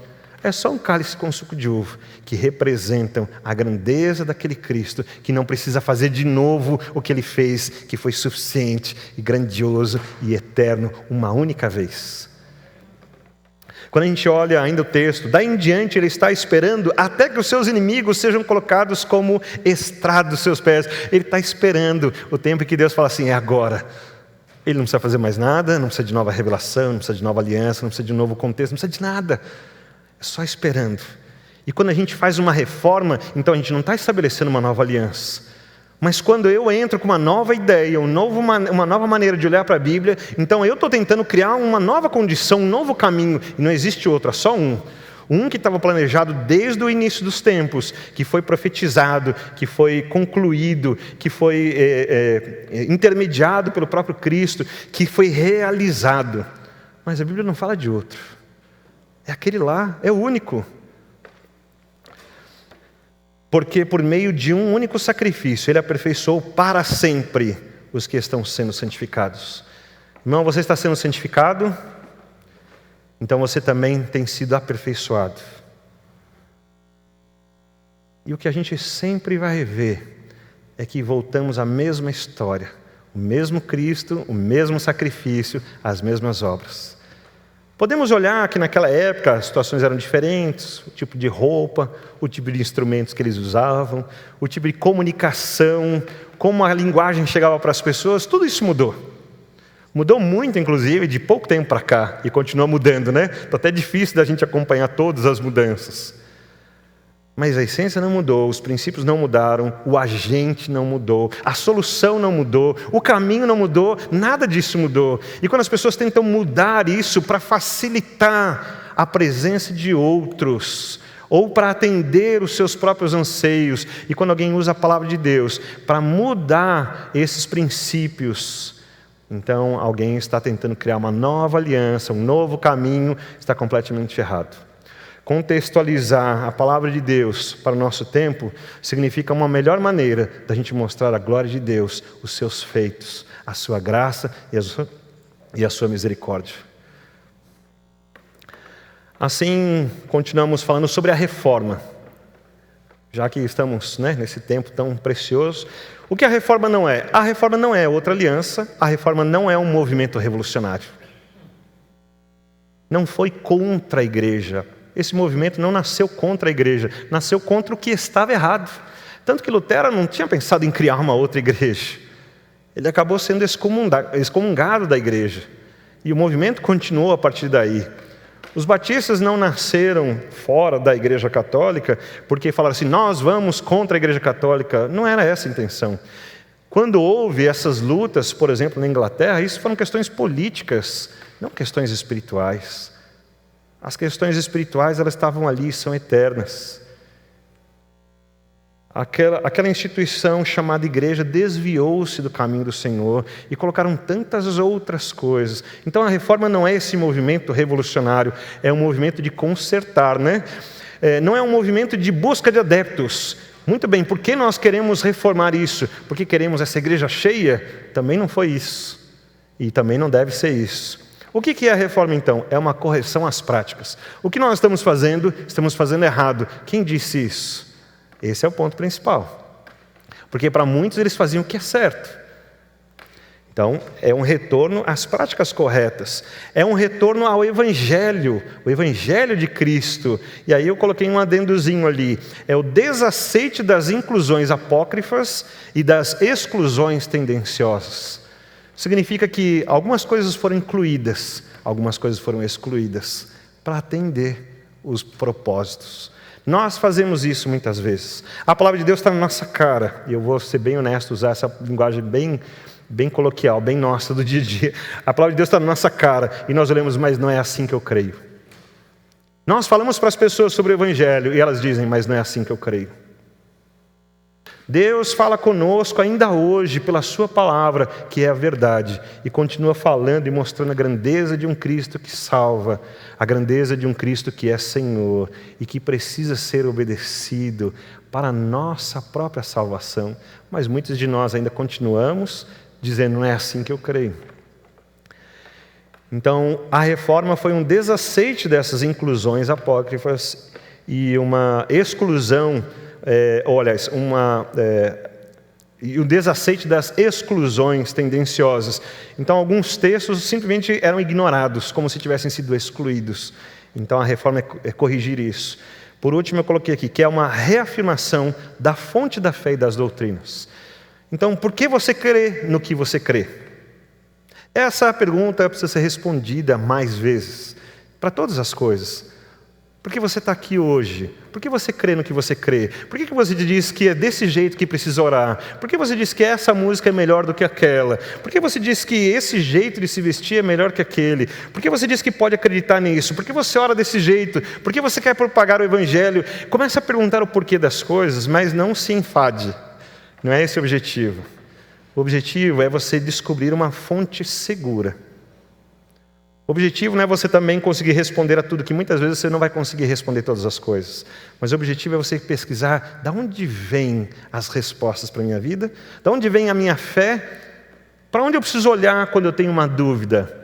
é só um cálice com suco de uva, que representam a grandeza daquele Cristo, que não precisa fazer de novo o que Ele fez, que foi suficiente e grandioso e eterno uma única vez. Quando a gente olha ainda o texto, daí em diante ele está esperando até que os seus inimigos sejam colocados como estrado dos seus pés. Ele está esperando o tempo em que Deus fala assim, é agora. Ele não precisa fazer mais nada, não precisa de nova revelação, não precisa de nova aliança, não precisa de um novo contexto, não precisa de nada. É só esperando. E quando a gente faz uma reforma, então a gente não está estabelecendo uma nova aliança. Mas quando eu entro com uma nova ideia, uma nova maneira de olhar para a Bíblia, então eu estou tentando criar uma nova condição, um novo caminho, e não existe outro, há só um. Um que estava planejado desde o início dos tempos, que foi profetizado, que foi concluído, que foi intermediado pelo próprio Cristo, que foi realizado. Mas a Bíblia não fala de outro. É aquele lá, é o único. Porque por meio de um único sacrifício, Ele aperfeiçoou para sempre os que estão sendo santificados. Irmão, você está sendo santificado? Então você também tem sido aperfeiçoado. E o que a gente sempre vai ver é que voltamos à mesma história. O mesmo Cristo, o mesmo sacrifício, as mesmas obras. Podemos olhar que naquela época as situações eram diferentes, o tipo de roupa, o tipo de instrumentos que eles usavam, o tipo de comunicação, como a linguagem chegava para as pessoas, tudo isso mudou. Mudou muito, inclusive, de pouco tempo para cá, e continua mudando, né? Está até difícil da gente acompanhar todas as mudanças. Mas a essência não mudou, os princípios não mudaram, o agente não mudou, a solução não mudou, o caminho não mudou, nada disso mudou. E quando as pessoas tentam mudar isso para facilitar a presença de outros, ou para atender os seus próprios anseios, e quando alguém usa a palavra de Deus para mudar esses princípios, então alguém está tentando criar uma nova aliança, um novo caminho, está completamente errado. Contextualizar a palavra de Deus para o nosso tempo significa uma melhor maneira da gente mostrar a glória de Deus, os seus feitos, a sua graça e a sua misericórdia. Assim, continuamos falando sobre a reforma. Já que estamos nesse tempo tão precioso, o que a reforma não é? A reforma não é outra aliança, a reforma não é um movimento revolucionário. Não foi contra a igreja. Esse movimento não nasceu contra a igreja, nasceu contra o que estava errado. Tanto que Lutero não tinha pensado em criar uma outra igreja. Ele acabou sendo excomungado da igreja. E o movimento continuou a partir daí. Os batistas não nasceram fora da igreja católica porque falaram assim, nós vamos contra a igreja católica. Não era essa a intenção. Quando houve essas lutas, por exemplo, na Inglaterra, isso foram questões políticas, não questões espirituais. As questões espirituais, elas estavam ali, são eternas. Aquela instituição chamada igreja desviou-se do caminho do Senhor e colocaram tantas outras coisas. Então a reforma não é esse movimento revolucionário, é um movimento de consertar, né? Não é um movimento de busca de adeptos. Muito bem, por que nós queremos reformar isso? Porque queremos essa igreja cheia? Também não foi isso. E também não deve ser isso. O que é a reforma então? É uma correção às práticas. O que nós estamos fazendo errado. Quem disse isso? Esse é o ponto principal. Porque para muitos eles faziam o que é certo. Então, é um retorno às práticas corretas. É um retorno ao Evangelho, o Evangelho de Cristo. E aí eu coloquei um adendozinho ali. É o desaceite das inclusões apócrifas e das exclusões tendenciosas. Significa que algumas coisas foram incluídas, algumas coisas foram excluídas, para atender os propósitos. Nós fazemos isso muitas vezes. A palavra de Deus está na nossa cara. E eu vou ser bem honesto, usar essa linguagem bem coloquial, bem nossa do dia a dia. A palavra de Deus está na nossa cara e nós olhamos, mas não é assim que eu creio. Nós falamos para as pessoas sobre o Evangelho e elas dizem, mas não é assim que eu creio. Deus fala conosco ainda hoje pela sua palavra, que é a verdade, e continua falando e mostrando a grandeza de um Cristo que salva, a grandeza de um Cristo que é Senhor e que precisa ser obedecido para a nossa própria salvação. Mas muitos de nós ainda continuamos dizendo, não é assim que eu creio. Então, a reforma foi um desaceite dessas inclusões apócrifas e uma exclusão, e o desaceite das exclusões tendenciosas. Então, alguns textos simplesmente eram ignorados, como se tivessem sido excluídos. Então, a reforma é corrigir isso. Por último, eu coloquei aqui, que é uma reafirmação da fonte da fé e das doutrinas. Então, por que você crê no que você crê? Essa pergunta precisa ser respondida mais vezes, para todas as coisas. Por que você está aqui hoje? Por que você crê no que você crê? Por que você diz que é desse jeito que precisa orar? Por que você diz que essa música é melhor do que aquela? Por que você diz que esse jeito de se vestir é melhor que aquele? Por que você diz que pode acreditar nisso? Por que você ora desse jeito? Por que você quer propagar o Evangelho? Comece a perguntar o porquê das coisas, mas não se enfade. Não é esse o objetivo. O objetivo é você descobrir uma fonte segura. O objetivo não é você também conseguir responder a tudo, que muitas vezes você não vai conseguir responder todas as coisas. Mas o objetivo é você pesquisar de onde vêm as respostas para a minha vida, de onde vem a minha fé, para onde eu preciso olhar quando eu tenho uma dúvida.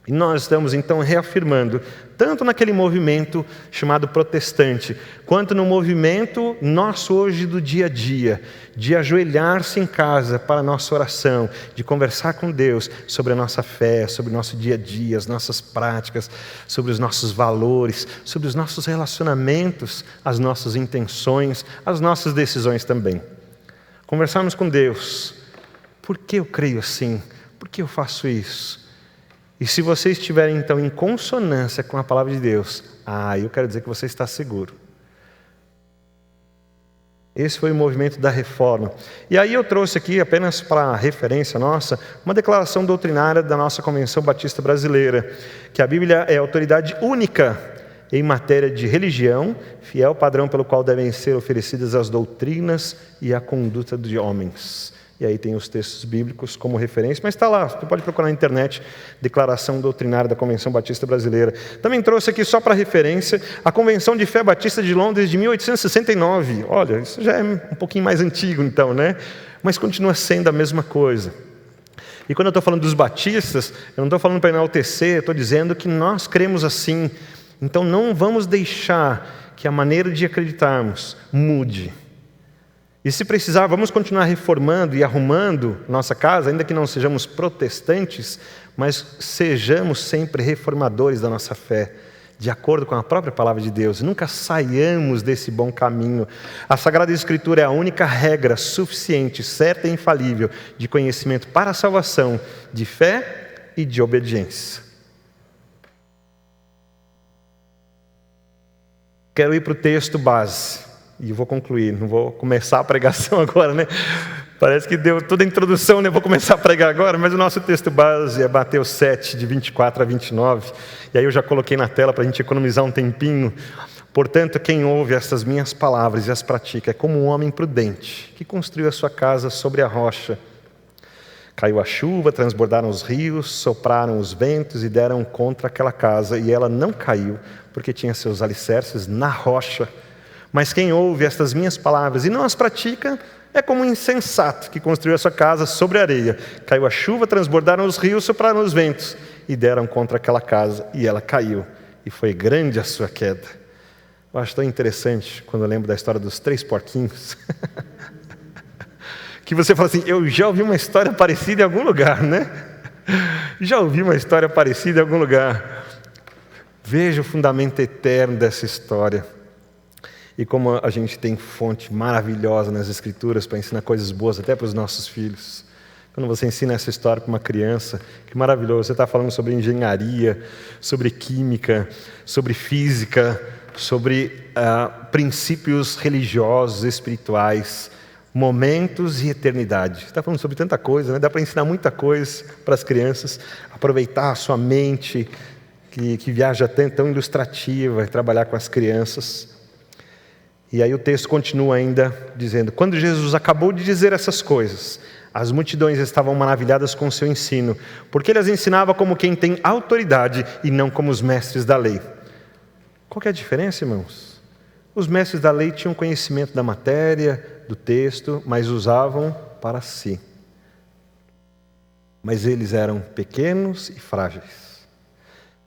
E nós estamos então reafirmando, tanto naquele movimento chamado protestante, quanto no movimento nosso hoje do dia a dia, de ajoelhar-se em casa para a nossa oração, de conversar com Deus sobre a nossa fé, sobre o nosso dia a dia, as nossas práticas, sobre os nossos valores, sobre os nossos relacionamentos, as nossas intenções, as nossas decisões também. Conversarmos com Deus. Por que eu creio assim? Por que eu faço isso? E se você estiver, então, em consonância com a palavra de Deus, eu quero dizer que você está seguro. Esse foi o movimento da reforma. E aí eu trouxe aqui, apenas para referência nossa, uma declaração doutrinária da nossa Convenção Batista Brasileira, que a Bíblia é a autoridade única em matéria de religião, fiel padrão pelo qual devem ser oferecidas as doutrinas e a conduta de homens. E aí tem os textos bíblicos como referência, mas está lá, você pode procurar na internet, Declaração Doutrinária da Convenção Batista Brasileira. Também trouxe aqui só para referência a Convenção de Fé Batista de Londres de 1869. Olha, isso já é um pouquinho mais antigo então, né? Mas continua sendo a mesma coisa. E quando eu estou falando dos batistas, eu não estou falando para enaltecer, eu estou dizendo que nós cremos assim. Então não vamos deixar que a maneira de acreditarmos mude. E se precisar, vamos continuar reformando e arrumando nossa casa, ainda que não sejamos protestantes, mas sejamos sempre reformadores da nossa fé, de acordo com a própria palavra de Deus. Nunca saiamos desse bom caminho. A Sagrada Escritura é a única regra suficiente, certa e infalível de conhecimento para a salvação, de fé e de obediência. Quero ir para o texto base. E vou concluir, não vou começar a pregação agora, né? Parece que deu toda a introdução, né? Vou começar a pregar agora, mas o nosso texto base é Mateus 7, de 24 a 29. E aí eu já coloquei na tela para a gente economizar um tempinho. Portanto, quem ouve estas minhas palavras e as pratica é como um homem prudente, que construiu a sua casa sobre a rocha. Caiu a chuva, transbordaram os rios, sopraram os ventos e deram contra aquela casa. E ela não caiu, porque tinha seus alicerces na rocha. Mas quem ouve estas minhas palavras e não as pratica, é como um insensato que construiu a sua casa sobre a areia. Caiu a chuva, transbordaram os rios, sopraram os ventos e deram contra aquela casa, e ela caiu. E foi grande a sua queda. Eu acho tão interessante quando eu lembro da história dos 3 porquinhos. que você fala assim, eu já ouvi uma história parecida em algum lugar, né? Já ouvi uma história parecida em algum lugar. Veja o fundamento eterno dessa história. E como a gente tem fonte maravilhosa nas Escrituras para ensinar coisas boas até para os nossos filhos. Quando você ensina essa história para uma criança, que maravilhoso. Você está falando sobre engenharia, sobre química, sobre física, sobre princípios religiosos, espirituais, momentos e eternidade. Você está falando sobre tanta coisa, né? Dá para ensinar muita coisa para as crianças. Aproveitar a sua mente, que viaja tão ilustrativa, trabalhar com as crianças. E aí o texto continua ainda dizendo, quando Jesus acabou de dizer essas coisas, as multidões estavam maravilhadas com o seu ensino, porque ele as ensinava como quem tem autoridade e não como os mestres da lei. Qual que é a diferença, irmãos? Os mestres da lei tinham conhecimento da matéria, do texto, mas usavam para si. Mas eles eram pequenos e frágeis.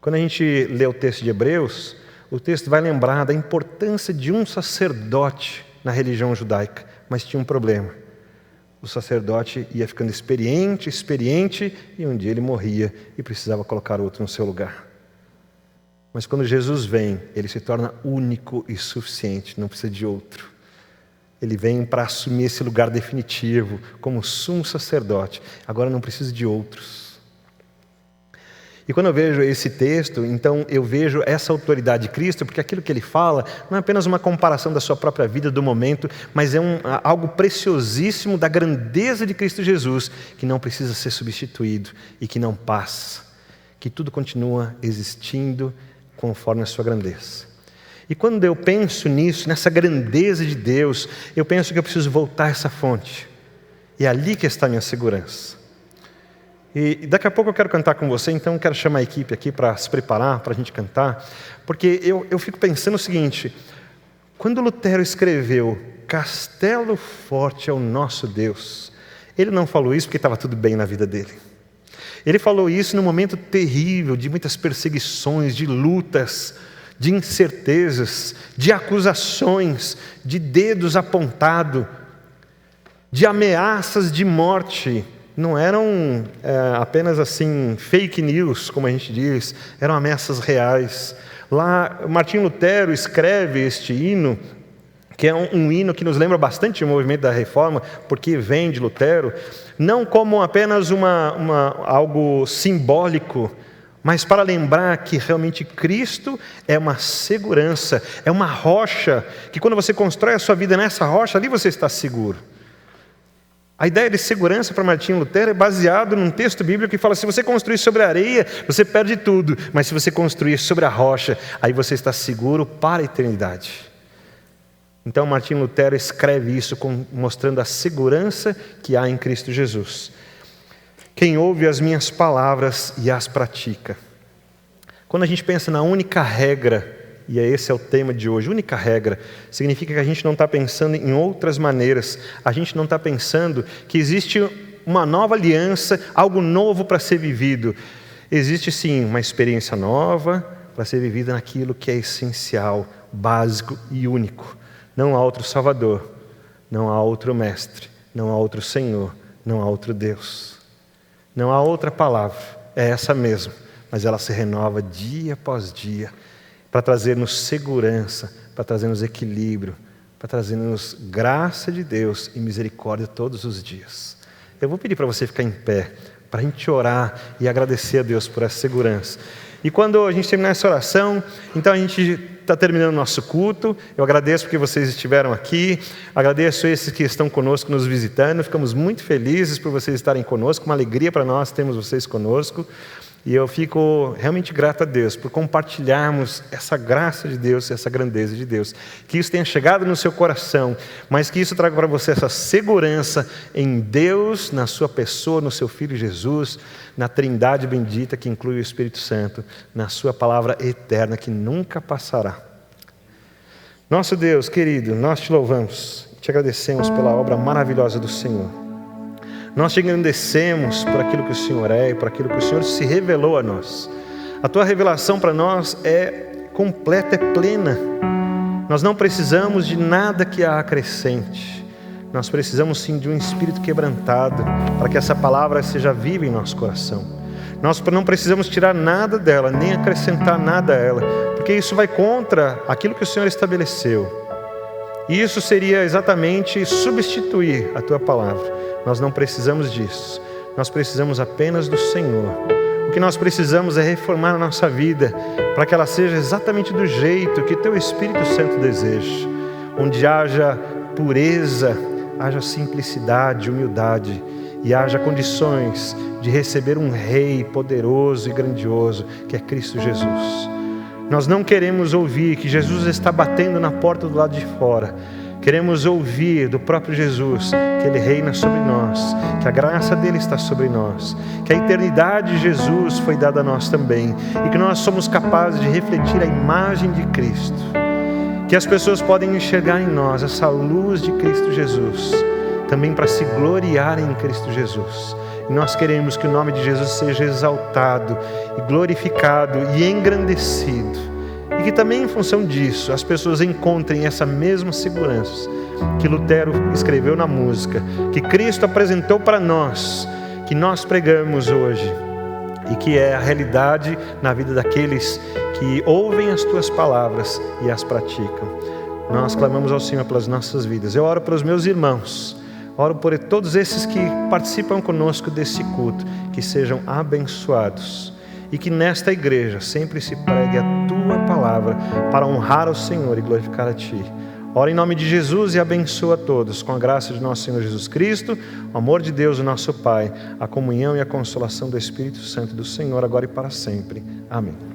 Quando a gente lê o texto de Hebreus, o texto vai lembrar da importância de um sacerdote na religião judaica, mas tinha um problema. O sacerdote ia ficando experiente, e um dia ele morria e precisava colocar outro no seu lugar. Mas quando Jesus vem, ele se torna único e suficiente, não precisa de outro. Ele vem para assumir esse lugar definitivo como sumo sacerdote. Agora não precisa de outros. E quando eu vejo esse texto, então eu vejo essa autoridade de Cristo, porque aquilo que ele fala não é apenas uma comparação da sua própria vida, do momento, mas é algo preciosíssimo da grandeza de Cristo Jesus, que não precisa ser substituído e que não passa, que tudo continua existindo conforme a sua grandeza. E quando eu penso nisso, nessa grandeza de Deus, eu penso que eu preciso voltar a essa fonte. E é ali que está a minha segurança. E daqui a pouco eu quero cantar com você, então eu quero chamar a equipe aqui para se preparar, para a gente cantar. Porque eu fico pensando o seguinte, quando Lutero escreveu Castelo forte é o nosso Deus, ele não falou isso porque estava tudo bem na vida dele. Ele falou isso num momento terrível, de muitas perseguições, de lutas, de incertezas, de acusações, de dedos apontados, de ameaças de morte. Não eram apenas assim fake news, como a gente diz, eram ameaças reais. Lá, Martinho Lutero escreve este hino, que é um hino que nos lembra bastante o movimento da Reforma, porque vem de Lutero, não como apenas algo simbólico, mas para lembrar que realmente Cristo é uma segurança, é uma rocha, que quando você constrói a sua vida nessa rocha, ali você está seguro. A ideia de segurança para Martinho Lutero é baseado num texto bíblico que fala, se você construir sobre a areia, você perde tudo, mas se você construir sobre a rocha, aí você está seguro para a eternidade. Então Martinho Lutero escreve isso mostrando a segurança que há em Cristo Jesus. Quem ouve as minhas palavras e as pratica. Quando a gente pensa na única regra, e esse é o tema de hoje, única regra, significa que a gente não está pensando em outras maneiras, a gente não está pensando que existe uma nova aliança, algo novo para ser vivido. Existe sim uma experiência nova para ser vivida naquilo que é essencial, básico e único. Não há outro Salvador, não há outro Mestre, não há outro Senhor, não há outro Deus. Não há outra palavra, é essa mesmo, mas ela se renova dia após dia, para trazer-nos segurança, para trazer-nos equilíbrio, para trazer-nos graça de Deus e misericórdia todos os dias. Eu vou pedir para você ficar em pé, para a gente orar e agradecer a Deus por essa segurança. E quando a gente terminar essa oração, então a gente está terminando o nosso culto. Eu agradeço porque vocês estiveram aqui, agradeço esses que estão conosco nos visitando, ficamos muito felizes por vocês estarem conosco, uma alegria para nós termos vocês conosco. E eu fico realmente grato a Deus por compartilharmos essa graça de Deus, essa grandeza de Deus. Que isso tenha chegado no seu coração, mas que isso traga para você essa segurança em Deus, na sua pessoa, no seu Filho Jesus, na Trindade bendita que inclui o Espírito Santo, na sua palavra eterna que nunca passará. Nosso Deus querido, nós te louvamos, te agradecemos pela obra maravilhosa do Senhor. Nós te agradecemos por aquilo que o Senhor é e por aquilo que o Senhor se revelou a nós. A tua revelação para nós é completa, é plena. Nós não precisamos de nada que a acrescente. Nós precisamos sim de um espírito quebrantado para que essa palavra seja viva em nosso coração. Nós não precisamos tirar nada dela, nem acrescentar nada a ela, porque isso vai contra aquilo que o Senhor estabeleceu. E isso seria exatamente substituir a tua palavra. Nós não precisamos disso. Nós precisamos apenas do Senhor. O que nós precisamos é reformar a nossa vida para que ela seja exatamente do jeito que teu Espírito Santo deseja. Onde haja pureza, haja simplicidade, humildade e haja condições de receber um Rei poderoso e grandioso, que é Cristo Jesus. Nós não queremos ouvir que Jesus está batendo na porta do lado de fora. Queremos ouvir do próprio Jesus que Ele reina sobre nós, que a graça dEle está sobre nós, que a eternidade de Jesus foi dada a nós também e que nós somos capazes de refletir a imagem de Cristo. Que as pessoas podem enxergar em nós essa luz de Cristo Jesus, também para se gloriarem em Cristo Jesus. E nós queremos que o nome de Jesus seja exaltado e glorificado e engrandecido. E que também em função disso as pessoas encontrem essa mesma segurança que Lutero escreveu na música, que Cristo apresentou para nós, que nós pregamos hoje e que é a realidade na vida daqueles que ouvem as tuas palavras e as praticam. Nós clamamos ao Senhor pelas nossas vidas. Eu oro pelos meus irmãos, oro por todos esses que participam conosco desse culto, que sejam abençoados e que nesta igreja sempre se pregue a tua palavra para honrar ao Senhor e glorificar a ti. Ora em nome de Jesus e abençoa a todos com a graça de nosso Senhor Jesus Cristo, o amor de Deus, o nosso Pai, a comunhão e a consolação do Espírito Santo do Senhor agora e para sempre. Amém.